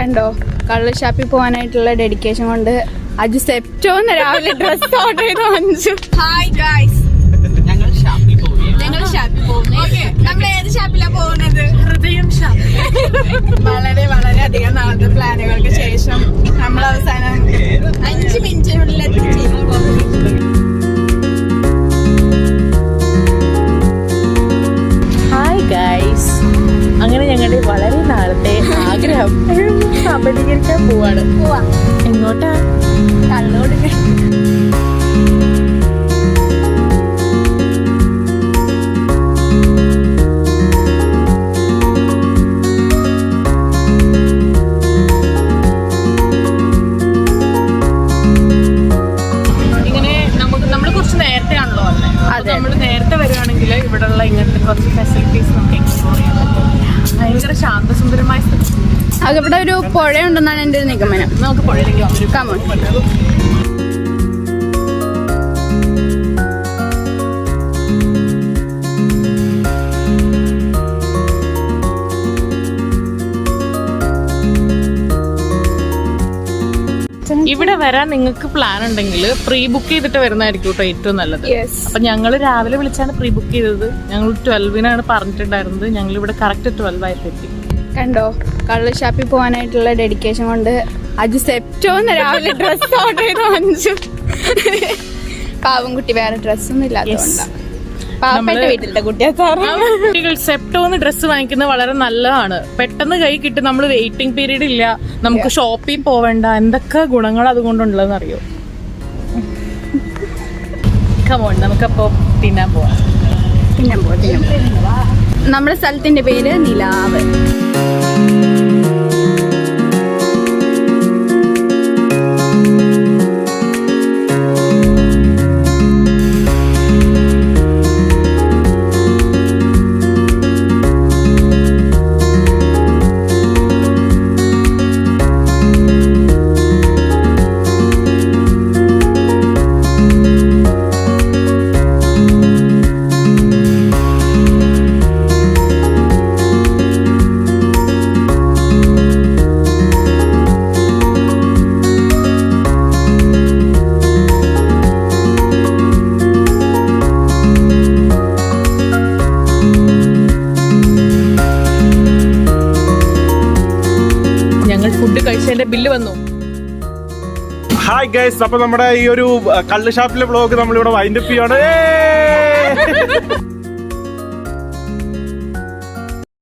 കണ്ടോ, കള്ള് ഷാപ്പിൽ പോകാനായിട്ടുള്ള ഡെഡിക്കേഷൻ കൊണ്ട് അജു സെപ്റ്റോന്ന് രാവിലെ ഡ്രസ് ഓർഡർ ചെയ്ത് വാങ്ങിച്ചു. ഹായ് ഗൈസ്, ഞങ്ങൾ ഷാപ്പിൽ പോകുന്നു. നമ്മൾ ഏത് ഷാപ്പിലാ പോകുന്നത്? ഹൃദയം ഷാപ്പിൽ. വളരെ വളരെ അധികം നാളത്തെ പ്ലാനുകൾക്ക് ശേഷം നമ്മൾ അവസാനം 5 മിനിറ്റിനുള്ളിൽ എത്തിച്ചേരും. ഹായ് ഗൈസ്, അങ്ങനെ ഞങ്ങളുടെ വളരെ നാളത്തെ ആഗ്രഹം സഫലീകരിക്കാൻ പോവാണ്. എങ്ങോട്ടാ? കള്ളോട്. നമ്മൾ നേരത്തെ വരുവാണെങ്കിൽ ഇവിടെയുള്ള ഇങ്ങനത്തെ കുറച്ച് ഫെസിലിറ്റീസ് നമുക്ക് എക്സ്പ്ലോർ ചെയ്യാൻ പറ്റും. ഭയങ്കര ശാന്തസുന്ദരമായ സ്ഥലം. ഇവിടെ ഒരു പുഴയുണ്ടെന്നാണ് എൻ്റെ ഒരു നിഗമനം. നമുക്ക് പുഴയിലേക്ക് കമോൺ. ഇവിടെ വരാൻ നിങ്ങൾക്ക് പ്ലാൻ ഉണ്ടെങ്കിൽ പ്രീ ബുക്ക് ചെയ്തിട്ട് വരുന്നതായിരിക്കും കേട്ടോ ഏറ്റവും നല്ലത്. അപ്പൊ ഞങ്ങൾ രാവിലെ വിളിച്ചാണ് പ്രീ ബുക്ക് ചെയ്തത്. ഞങ്ങൾ 12-നാണ് പറഞ്ഞിട്ടുണ്ടായിരുന്നത്. ഞങ്ങൾ ഇവിടെ കറക്റ്റ് 12 ആയിട്ട് എത്തി. കണ്ടോ, കള്ള് ഷാപ്പിൽ പോകാനായിട്ടുള്ള ഡെഡിക്കേഷൻ കൊണ്ട് അജു സെപ്റ്റോന്ന് രാവിലെ ഡ്രസ് ഓർഡർ ചെയ്ത് വാങ്ങിച്ചു. പാവം കുട്ടി, വേറെ ഡ്രസ്സൊന്നും ഇല്ലാത്തതുകൊണ്ടാണ്. പാവപ്പെട്ട വീട്ടിലത്തെ കുട്ടികൾ സെപ്റ്റോന്ന് ഡ്രസ്സ് വാങ്ങിക്കുന്നത് വളരെ നല്ലതാണ്. പെട്ടെന്ന് കൈ കിട്ടും. നമ്മൾ വെയിറ്റിംഗ് പീരീഡ് ഇല്ല. നമുക്ക് ഷോപ്പിൽ പോവേണ്ട. എന്തൊക്കെ ഗുണങ്ങൾ അതുകൊണ്ടുള്ളതെന്ന് അറിയോ? കമോൺ, നമുക്കപ്പോ തിന്നാൻ പോവാം. നമ്മുടെ സ്ഥലത്തിന്റെ പേര് നിലാവ്. ഫുഡ് കഴിച്ചതിന്റെ ബില്ല് വന്നു. ഹായ് ഗൈസ്, അപ്പൊ നമ്മുടെ ഈ ഒരു കള്ള് ഷാപ്പിലെ വ്ളോഗ് നമ്മളിവിടെ വൈൻഡപ്പ് ചെയ്യാണ്.